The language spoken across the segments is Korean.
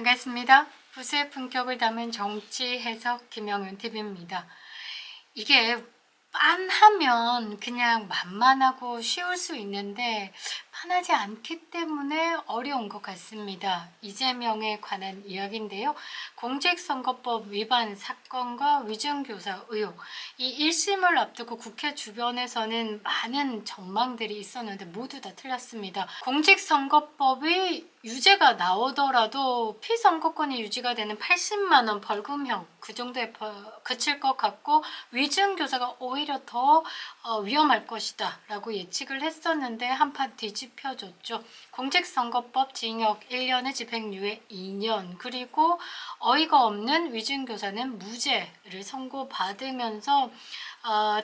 반갑습니다. 부수의 품격을 담은 정치 해석 김영윤 TV입니다. 이게 빤하면 그냥 만만하고 쉬울 수 있는데 빤하지 않기 때문에 어려운 것 같습니다. 이재명에 관한 이야기인데요. 공직선거법 위반 사건과 위증교사 의혹, 이 1심을 앞두고 국회 주변에서는 많은 전망들이 있었는데 모두 다 틀렸습니다. 공직선거법이 유죄가 나오더라도 피선거권이 유지가 되는 80만 원 벌금형 그 정도에 그칠 것 같고, 위증교사가 오히려 더 위험할 것이다 라고 예측을 했었는데 한판 뒤집혀졌죠. 공직선거법 징역 1년에 집행유예 2년, 그리고 어이가 없는 위증교사는 무죄를 선고받으면서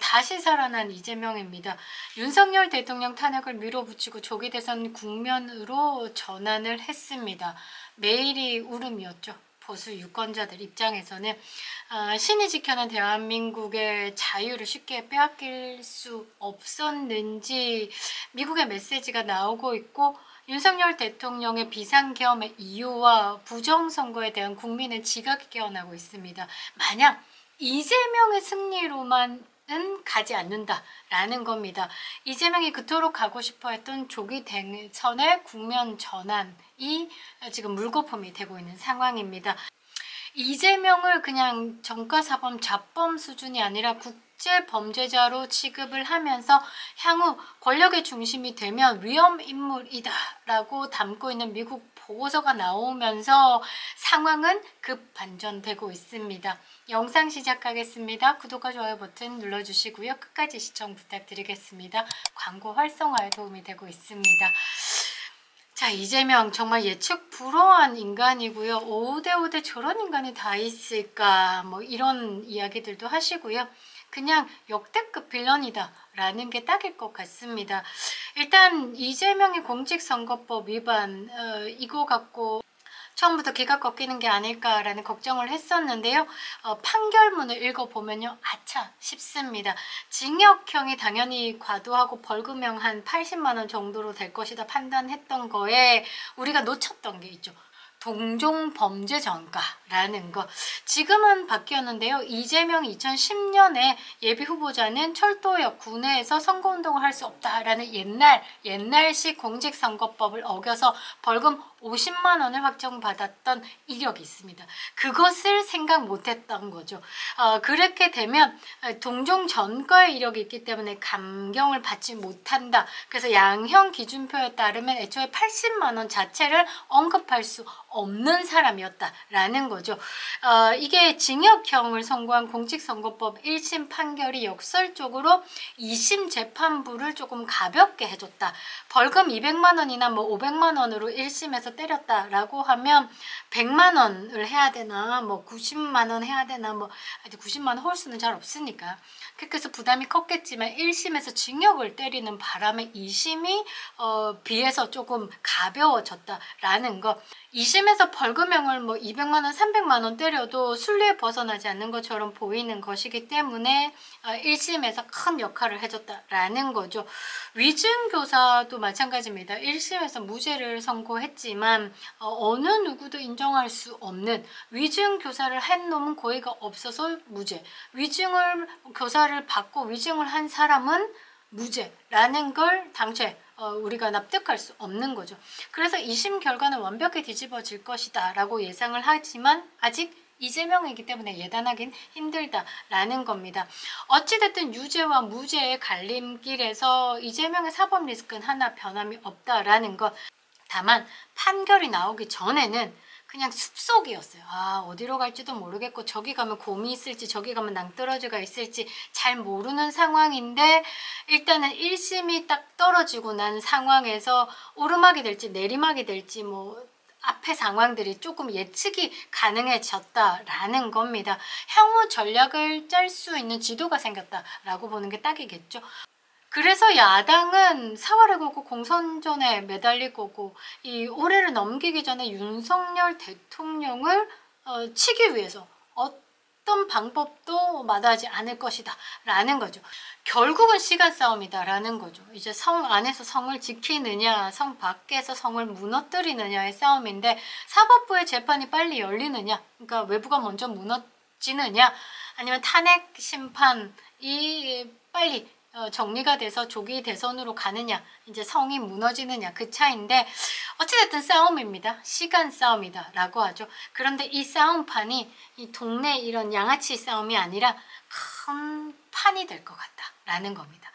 다시 살아난 이재명입니다. 윤석열 대통령 탄핵을 밀어붙이고 조기 대선 국면으로 전환을 했습니다. 매일이 울음이었죠. 보수 유권자들 입장에서는 신이 지켜낸 대한민국의 자유를 쉽게 빼앗길 수 없었는지 미국의 메시지가 나오고 있고, 윤석열 대통령의 비상계엄의 이유와 부정선거에 대한 국민의 지각이 깨어나고 있습니다. 만약 이재명의 승리로만은 가지 않는다라는 겁니다. 이재명이 그토록 가고 싶어 했던 조기 대선의 국면 전환이 지금 물거품이 되고 있는 상황입니다. 이재명을 그냥 전과사범 자범 수준이 아니라 국제범죄자로 취급을 하면서 향후 권력의 중심이 되면 위험인물이다 라고 담고 있는 미국 보고서가 나오면서 상황은 급반전되고 있습니다. 영상 시작하겠습니다. 구독과 좋아요 버튼 눌러주시고요. 끝까지 시청 부탁드리겠습니다. 광고 활성화에 도움이 되고 있습니다. 자, 이재명 정말 예측 불허한 인간이고요. 5대5대 저런 인간이 다 있을까, 뭐 이런 이야기들도 하시고요. 그냥 역대급 빌런이다 라는 게 딱일 것 같습니다. 일단 이재명의 공직선거법 위반 이거 갖고 처음부터 기가 꺾이는 게 아닐까라는 걱정을 했었는데요. 판결문을 읽어보면요. 아차 싶습니다. 징역형이 당연히 과도하고 벌금형 한 80만 원 정도로 될 것이다 판단했던 거에 우리가 놓쳤던 게 있죠. 동종범죄 전가라는 거. 지금은 바뀌었는데요. 이재명 2010년에 예비후보자는 철도역 구내에서 선거운동을 할 수 없다라는 옛날식 공직선거법을 어겨서 벌금 50만 원을 확정받았던 이력이 있습니다. 그것을 생각 못했던 거죠. 그렇게 되면 동종 전과의 이력이 있기 때문에 감경을 받지 못한다. 그래서 양형 기준표에 따르면 애초에 80만 원 자체를 언급할 수 없는 사람이었다라는 거죠. 이게 징역형을 선고한 공직선거법 1심 판결이 역설적으로 2심 재판부를 조금 가볍게 해줬다. 벌금 200만 원이나 뭐 500만 원으로 1심에서 때렸다라고 하면 100만 원을 해야 되나 뭐 90만 원 해야 되나 뭐 90만 원 홀수는 잘 없으니까 그래서 부담이 컸겠지만 1심에서 징역을 때리는 바람에 2심이 비해서 조금 가벼워졌다라는 거. 2심에서 벌금형을 뭐 200만 원, 300만 원 때려도 순리에 벗어나지 않는 것처럼 보이는 것이기 때문에 1심에서 큰 역할을 해줬다라는 거죠. 위증교사도 마찬가지입니다. 1심에서 무죄를 선고했지만 어느 누구도 인정할 수 없는 위증교사를 한 놈은 고의가 없어서 무죄, 위증을 교사를 받고 위증을 한 사람은 무죄라는 걸 당최 우리가 납득할 수 없는 거죠. 그래서 2심 결과는 완벽히 뒤집어질 것이다 라고 예상을 하지만 아직 이재명이기 때문에 예단하긴 힘들다라는 겁니다. 어찌됐든 유죄와 무죄의 갈림길에서 이재명의 사법 리스크는 하나 변함이 없다라는 것. 다만 판결이 나오기 전에는 그냥 숲속이었어요. 어디로 갈지도 모르겠고 저기 가면 곰이 있을지 저기 가면 낭떠러지가 있을지 잘 모르는 상황인데 일단은 1심이 딱 떨어지고 난 상황에서 오르막이 될지 내리막이 될지 뭐 앞의 상황들이 조금 예측이 가능해졌다라는 겁니다. 향후 전략을 짤 수 있는 지도가 생겼다라고 보는 게 딱이겠죠. 그래서 야당은 사활을 걸고 공선전에 매달릴 거고 이 올해를 넘기기 전에 윤석열 대통령을 치기 위해서 어떤 방법도 마다하지 않을 것이다 라는 거죠. 결국은 시간 싸움이다 라는 거죠. 이제 성 안에서 성을 지키느냐 성 밖에서 성을 무너뜨리느냐의 싸움인데, 사법부의 재판이 빨리 열리느냐, 그러니까 외부가 먼저 무너지느냐, 아니면 탄핵 심판이 빨리 정리가 돼서 조기 대선으로 가느냐, 이제 성이 무너지느냐, 그 차이인데 어찌됐든 싸움입니다. 시간 싸움이다 라고 하죠. 그런데 이 싸움판이 이 동네 이런 양아치 싸움이 아니라 큰 판이 될 것 같다 라는 겁니다.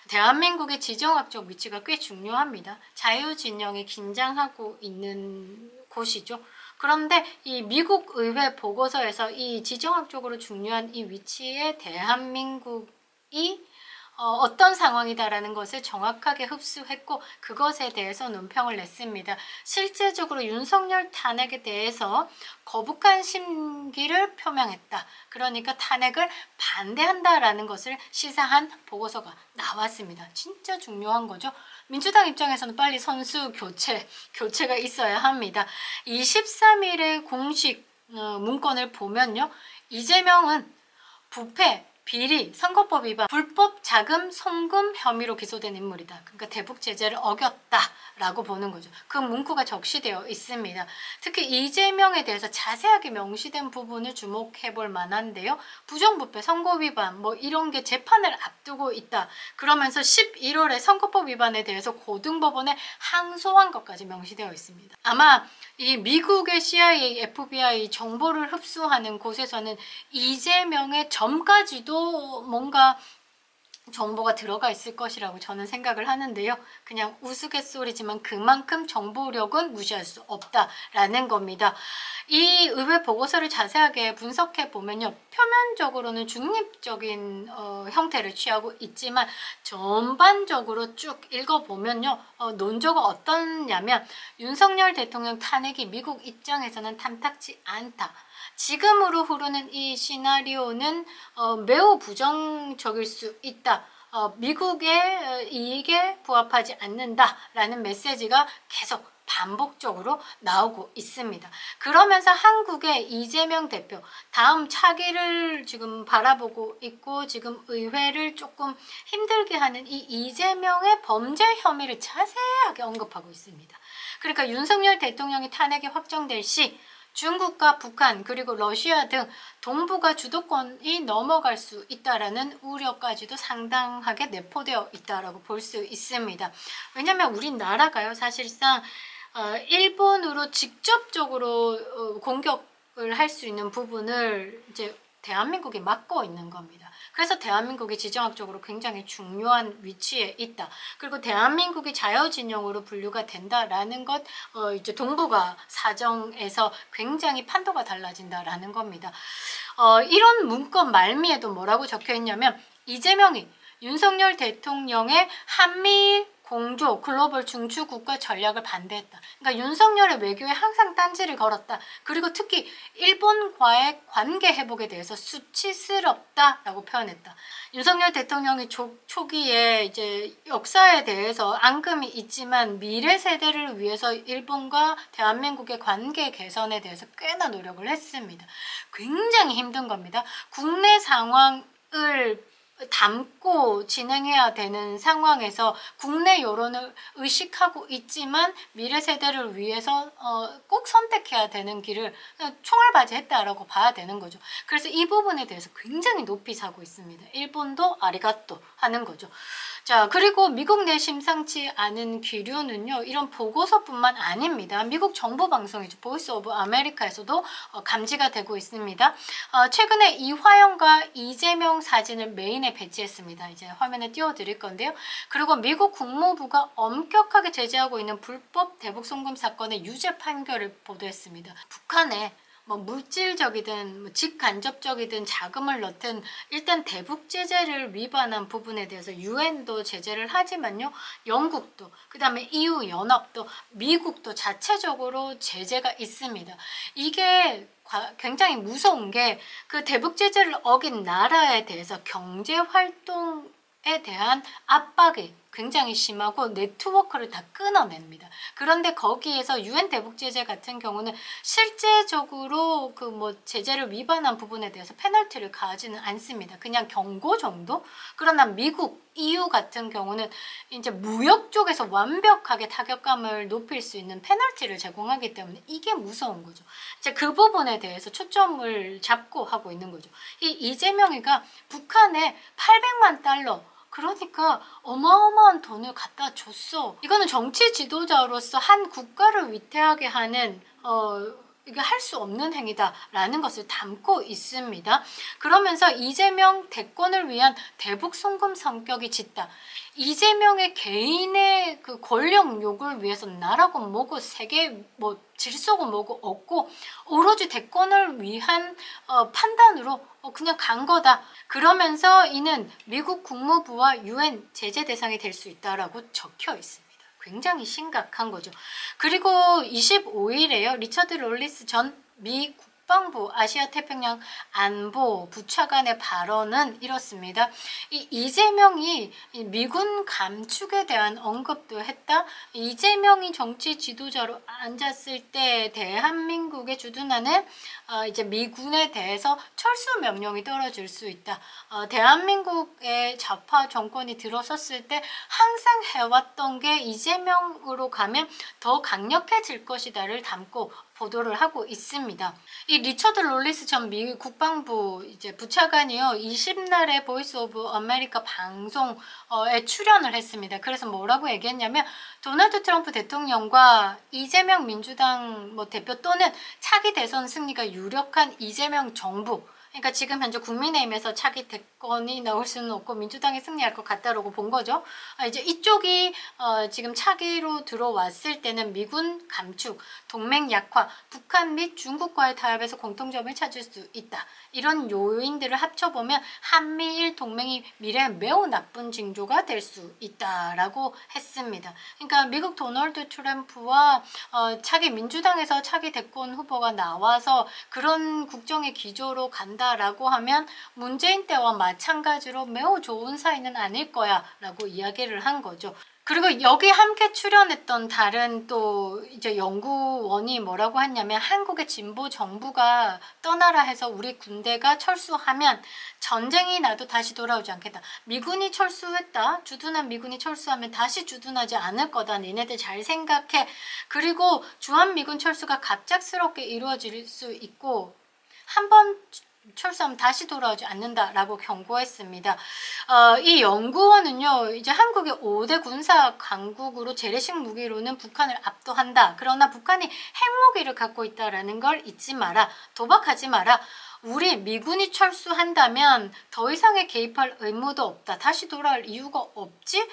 대한민국의 지정학적 위치가 꽤 중요합니다. 자유진영이 긴장하고 있는 곳이죠. 그런데 이 미국 의회 보고서에서 이 지정학적으로 중요한 이 위치에 대한민국이 어떤 상황이다라는 것을 정확하게 흡수했고 그것에 대해서 논평을 냈습니다. 실제적으로 윤석열 탄핵에 대해서 거북한 심기를 표명했다. 그러니까 탄핵을 반대한다라는 것을 시사한 보고서가 나왔습니다. 진짜 중요한 거죠. 민주당 입장에서는 빨리 선수 교체가 있어야 합니다. 23일의 공식 문건을 보면요. 이재명은 부패, 비리, 선거법 위반, 불법 자금 송금 혐의로 기소된 인물이다. 그러니까 대북 제재를 어겼다라고 보는 거죠. 그 문구가 적시되어 있습니다. 특히 이재명에 대해서 자세하게 명시된 부분을 주목해 볼 만한데요. 부정부패, 선거 위반 뭐 이런 게 재판을 앞두고 있다. 그러면서 11월에 선거법 위반에 대해서 고등법원에 항소한 것까지 명시되어 있습니다. 아마 이 미국의 CIA, FBI 정보를 흡수하는 곳에서는 이재명의 점까지도 뭔가 정보가 들어가 있을 것이라고 저는 생각을 하는데요. 그냥 우스갯소리지만 그만큼 정보력은 무시할 수 없다라는 겁니다. 이 의회 보고서를 자세하게 분석해 보면요. 표면적으로는 중립적인 형태를 취하고 있지만 전반적으로 쭉 읽어보면요. 논조가 어떠냐면 윤석열 대통령 탄핵이 미국 입장에서는 탐탁지 않다. 지금으로 흐르는 이 시나리오는 매우 부정적일 수 있다. 미국의 이익에 부합하지 않는다라는 메시지가 계속 반복적으로 나오고 있습니다. 그러면서 한국의 이재명 대표 다음 차기를 지금 바라보고 있고 지금 의회를 조금 힘들게 하는 이 이재명의 범죄 혐의를 자세하게 언급하고 있습니다. 그러니까 윤석열 대통령이 탄핵이 확정될 시 중국과 북한 그리고 러시아 등 동북아 주도권이 넘어갈 수 있다라는 우려까지도 상당하게 내포되어 있다라고 볼 수 있습니다. 왜냐하면 우리나라가요 사실상 일본으로 직접적으로 공격을 할 수 있는 부분을 이제 대한민국이 막고 있는 겁니다. 그래서 대한민국이 지정학적으로 굉장히 중요한 위치에 있다. 그리고 대한민국이 자유진영으로 분류가 된다라는 것, 이제 동북아 사정에서 굉장히 판도가 달라진다라는 겁니다. 이런 문건 말미에도 뭐라고 적혀 있냐면 이재명이 윤석열 대통령의 한미일 공조 글로벌 중추국가 전략을 반대했다. 그러니까 윤석열의 외교에 항상 딴지를 걸었다. 그리고 특히 일본과의 관계 회복에 대해서 수치스럽다라고 표현했다. 윤석열 대통령이 초기에 이제 역사에 대해서 앙금이 있지만 미래 세대를 위해서 일본과 대한민국의 관계 개선에 대해서 꽤나 노력을 했습니다. 굉장히 힘든 겁니다. 국내 상황을 담고 진행해야 되는 상황에서 국내 여론을 의식하고 있지만 미래 세대를 위해서 꼭 선택해야 되는 길을 총알바지했다라고 봐야 되는 거죠. 그래서 이 부분에 대해서 굉장히 높이 사고 있습니다. 일본도 아리가또 하는 거죠. 자, 그리고 미국 내 심상치 않은 기류는요. 이런 보고서뿐만 아닙니다. 미국 정부 방송이죠. 보이스 오브 아메리카에서도 감지가 되고 있습니다. 최근에 이화영과 이재명 사진을 메인에 배치했습니다. 이제 화면에 띄워드릴 건데요. 그리고 미국 국무부가 엄격하게 제재하고 있는 불법 대북 송금 사건의 유죄 판결을 보도했습니다. 북한에 뭐 물질적이든 직간접적이든 자금을 넣든 일단 대북 제재를 위반한 부분에 대해서 유엔도 제재를 하지만요. 영국도 그 다음에 EU 연합도 미국도 자체적으로 제재가 있습니다. 이게 굉장히 무서운 게 그 대북 제재를 어긴 나라에 대해서 경제 활동에 대한 압박이 굉장히 심하고 네트워크를 다 끊어냅니다. 그런데 거기에서 유엔 대북 제재 같은 경우는 실제적으로 그 뭐 제재를 위반한 부분에 대해서 페널티를 가하지는 않습니다. 그냥 경고 정도? 그러나 미국, EU 같은 경우는 이제 무역 쪽에서 완벽하게 타격감을 높일 수 있는 페널티를 제공하기 때문에 이게 무서운 거죠. 이제 그 부분에 대해서 초점을 잡고 하고 있는 거죠. 이 이재명이가 북한에 800만 달러, 그러니까 어마어마한 돈을 갖다 줬어. 이거는 정치 지도자로서 한 국가를 위태하게 하는 이게 할 수 없는 행위다라는 것을 담고 있습니다. 그러면서 이재명 대권을 위한 대북 송금 성격이 짙다. 이재명의 개인의 그 권력욕을 위해서 나라고 뭐고 세계 뭐 질서고 뭐고 없고 오로지 대권을 위한 판단으로 그냥 간 거다. 그러면서 이는 미국 국무부와 유엔 제재 대상이 될 수 있다라고 적혀 있습니다. 굉장히 심각한 거죠. 그리고 25일에요. 리처드 롤리스 전 미 국방부 아시아태평양 안보 부차관의 발언은 이렇습니다. 이재명이 미군 감축에 대한 언급도 했다. 이재명이 정치 지도자로 앉았을 때 대한민국에 주둔하는 이제 미군에 대해서 철수 명령이 떨어질 수 있다. 대한민국의 좌파 정권이 들어섰을 때 항상 해왔던 게 이재명으로 가면 더 강력해질 것이다를 담고 보도를 하고 있습니다. 이 리처드 롤리스 전 미 국방부 이제 부차관이요, 20날에 보이스 오브 아메리카 방송에 출연을 했습니다. 그래서 뭐라고 얘기했냐면 도널드 트럼프 대통령과 이재명 민주당 뭐 대표 또는 차기 대선 승리가 유력한 이재명 정부, 그러니까 지금 현재 국민의힘에서 차기 대권이 나올 수는 없고 민주당이 승리할 것 같다라고 본 거죠. 이제 이쪽이 지금 차기로 들어왔을 때는 미군 감축, 동맹 약화, 북한 및 중국과의 타협에서 공통점을 찾을 수 있다. 이런 요인들을 합쳐보면 한미일 동맹이 미래에 매우 나쁜 징조가 될 수 있다라고 했습니다. 그러니까 미국 도널드 트럼프와 차기 민주당에서 차기 대권 후보가 나와서 그런 국정의 기조로 간다라고 하면 문재인 때와 마찬가지로 매우 좋은 사이는 아닐 거야 라고 이야기를 한 거죠. 그리고 여기 함께 출연했던 다른 또 이제 연구원이 뭐라고 했냐면 한국의 진보 정부가 떠나라 해서 우리 군대가 철수하면 전쟁이 나도 다시 돌아오지 않겠다. 미군이 철수했다. 주둔한 미군이 철수하면 다시 주둔하지 않을 거다. 니네들 잘 생각해. 그리고 주한미군 철수가 갑작스럽게 이루어질 수 있고 한번 철수하면 다시 돌아오지 않는다라고 경고했습니다. 이 연구원은요, 이제 한국의 5대 군사 강국으로 재래식 무기로는 북한을 압도한다. 그러나 북한이 핵무기를 갖고 있다라는 걸 잊지 마라. 도박하지 마라. 우리 미군이 철수한다면 더 이상의 개입할 의무도 없다. 다시 돌아올 이유가 없지?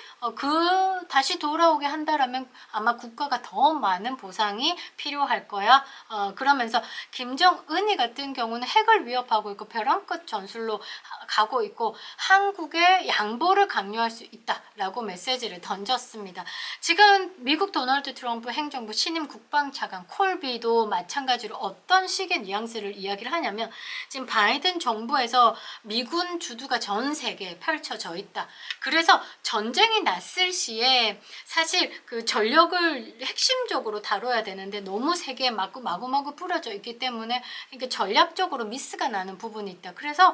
다시 돌아오게 한다라면 아마 국가가 더 많은 보상이 필요할 거야. 그러면서 김정은이 같은 경우는 핵을 위협하고 있고 벼랑 끝 전술로 가고 있고 한국의 양보를 강요할 수 있다라고 메시지를 던졌습니다. 지금 미국 도널드 트럼프 행정부 신임 국방차관 콜비도 마찬가지로 어떤 식의 뉘앙스를 이야기를 하냐면 지금 바이든 정부에서 미군 주두가 전 세계에 펼쳐져 있다. 그래서 전쟁이 났을 시에 사실 그 전력을 핵심적으로 다뤄야 되는데 너무 세계에 마구마구 뿌려져 있기 때문에 이게 전략적으로 미스가 나는 부분이 있다. 그래서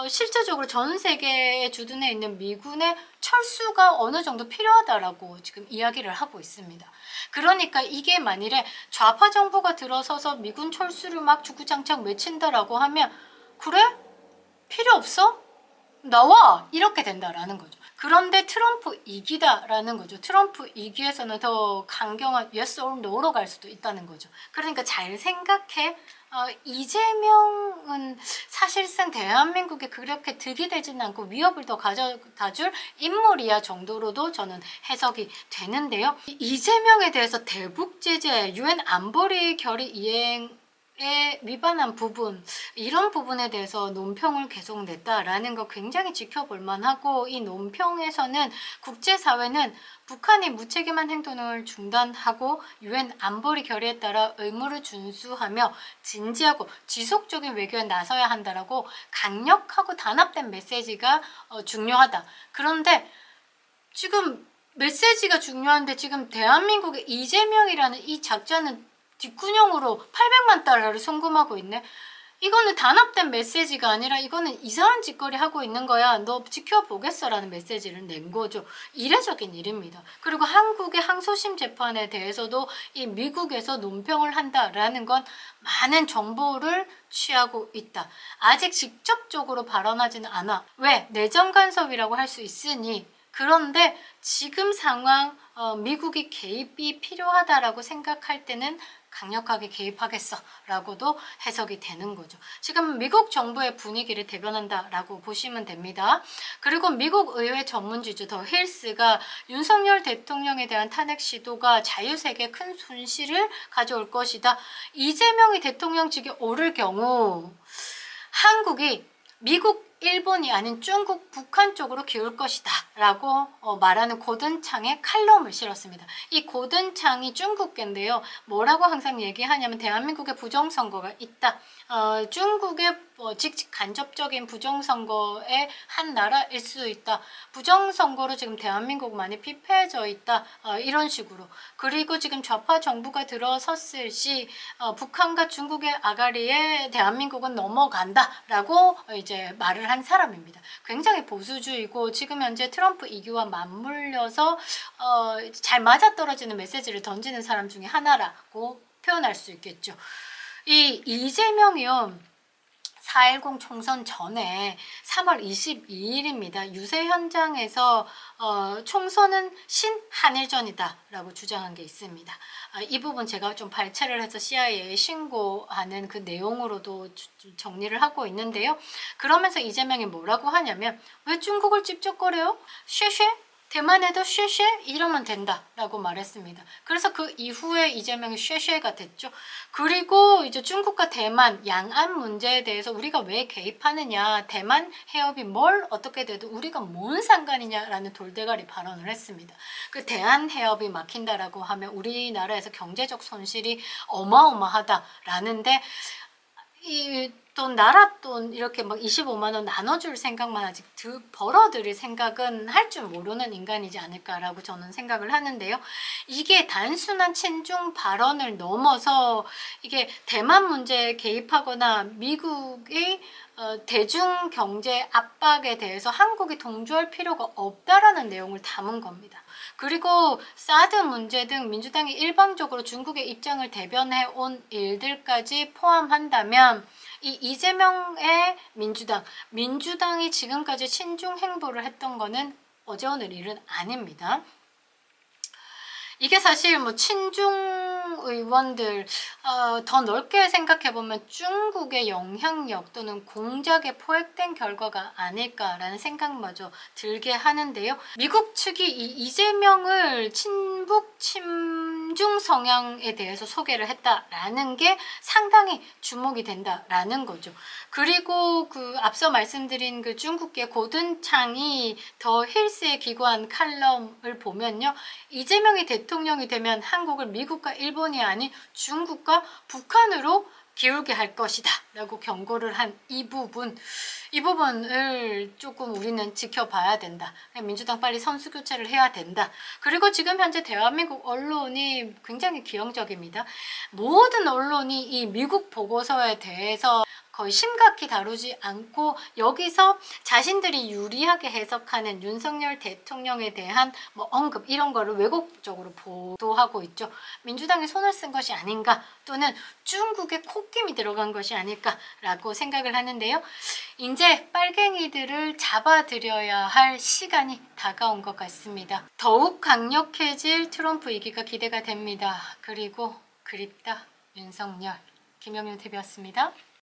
실제적으로 전 세계에 주둔해 있는 미군의 철수가 어느 정도 필요하다라고 지금 이야기를 하고 있습니다. 그러니까 이게 만일에 좌파 정부가 들어서서 미군 철수를 막 주구장창 외친다라고 하면 그래? 필요 없어? 나와! 이렇게 된다라는 거죠. 그런데 트럼프 이기다라는 거죠. 트럼프 이기에서는 더 강경한 yes or no로 갈 수도 있다는 거죠. 그러니까 잘 생각해. 이재명은 사실상 대한민국에 그렇게 득이 되지는 않고 위협을 더 가져다줄 인물이야 정도로도 저는 해석이 되는데요. 이재명에 대해서 대북 제재, 유엔 안보리 결의 이행 에 위반한 부분, 이런 부분에 대해서 논평을 계속 냈다라는 거 굉장히 지켜볼 만하고, 이 논평에서는 국제사회는 북한이 무책임한 행동을 중단하고 유엔 안보리 결의에 따라 의무를 준수하며 진지하고 지속적인 외교에 나서야 한다라고 강력하고 단합된 메시지가 중요하다. 그런데 지금 메시지가 중요한데 지금 대한민국의 이재명이라는 이 작자는 뒷구녕으로 800만 달러를 송금하고 있네. 이거는 단합된 메시지가 아니라 이거는 이상한 짓거리 하고 있는 거야. 너 지켜보겠어 라는 메시지를 낸 거죠. 이례적인 일입니다. 그리고 한국의 항소심 재판에 대해서도 이 미국에서 논평을 한다라는 건 많은 정보를 취하고 있다. 아직 직접적으로 발언하지는 않아. 왜? 내정 간섭이라고 할 수 있으니. 그런데 지금 상황 미국이 개입이 필요하다라고 생각할 때는 강력하게 개입하겠어 라고도 해석이 되는 거죠. 지금 미국 정부의 분위기를 대변한다라고 보시면 됩니다. 그리고 미국 의회 전문지주 더 힐스가 윤석열 대통령에 대한 탄핵 시도가 자유세계에 큰 손실을 가져올 것이다. 이재명이 대통령직에 오를 경우 한국이 미국, 일본이 아닌 중국, 북한 쪽으로 기울 것이다 라고 말하는 고든창에 칼럼을 실었습니다. 이 고든창이 중국계인데요. 뭐라고 항상 얘기하냐면 대한민국에 부정선거가 있다. 중국의 직직 간접적인 부정선거의 한 나라일 수 있다. 부정선거로 지금 대한민국 많이 피폐해져 있다. 이런 식으로. 그리고 지금 좌파 정부가 들어섰을 시 북한과 중국의 아가리에 대한민국은 넘어간다 라고 이제 말을 한 사람입니다. 굉장히 보수주의고 지금 현재 트럼프 2기와 맞물려서 잘 맞아떨어지는 메시지를 던지는 사람 중에 하나라고 표현할 수 있겠죠. 이 이재명이요. 4.10 총선 전에 3월 22일입니다. 유세 현장에서 총선은 신한일전이다 라고 주장한 게 있습니다. 이 부분 제가 좀 발췌를 해서 CIA에 신고하는 그 내용으로도 정리를 하고 있는데요. 그러면서 이재명이 뭐라고 하냐면 왜 중국을 찝쩍거려요? 쉐쉐? 대만에도 쉐쉐 이러면 된다 라고 말했습니다. 그래서 그 이후에 이재명이 쉐쉐가 됐죠. 그리고 이제 중국과 대만 양안 문제에 대해서 우리가 왜 개입하느냐, 대만 해협이 뭘 어떻게 돼도 우리가 뭔 상관이냐라는 돌대가리 발언을 했습니다. 그 대한 해협이 막힌다라고 하면 우리나라에서 경제적 손실이 어마어마하다라는데 이 돈, 나라 돈 이렇게 막 25만 원 나눠줄 생각만 아직 벌어들일 생각은 할 줄 모르는 인간이지 않을까라고 저는 생각을 하는데요. 이게 단순한 친중 발언을 넘어서 이게 대만 문제에 개입하거나 미국의 대중 경제 압박에 대해서 한국이 동조할 필요가 없다라는 내용을 담은 겁니다. 그리고 사드 문제 등 민주당이 일방적으로 중국의 입장을 대변해 온 일들까지 포함한다면 이 이재명의 민주당이 지금까지 친중 행보를 했던 거는 어제 오늘 일은 아닙니다. 이게 사실 뭐 친중 의원들 더 넓게 생각해보면 중국의 영향력 또는 공작에 포획된 결과가 아닐까라는 생각마저 들게 하는데요. 미국 측이 이 이재명을 친북 친중 성향에 대해서 소개를 했다라는 게 상당히 주목이 된다라는 거죠. 그리고 그 앞서 말씀드린 그 중국계 고든창이 더 힐스에 기고한 칼럼을 보면요. 이재명이 대통령이 되면 한국을 미국과 일본이 아닌 중국과 북한으로 기울게 할 것이다 라고 경고를 한 이 부분을 조금 우리는 지켜봐야 된다. 민주당 빨리 선수 교체를 해야 된다. 그리고 지금 현재 대한민국 언론이 굉장히 기형적입니다. 모든 언론이 이 미국 보고서에 대해서 거의 심각히 다루지 않고 여기서 자신들이 유리하게 해석하는 윤석열 대통령에 대한 뭐 언급 이런 거를 왜곡적으로 보도하고 있죠. 민주당이 손을 쓴 것이 아닌가 또는 중국의 콧김이 들어간 것이 아닐까라고 생각을 하는데요. 이제 빨갱이들을 잡아들여야 할 시간이 다가온 것 같습니다. 더욱 강력해질 트럼프 2기가 기대가 됩니다. 그리고 그립다 윤석열. 김영윤 TV였습니다.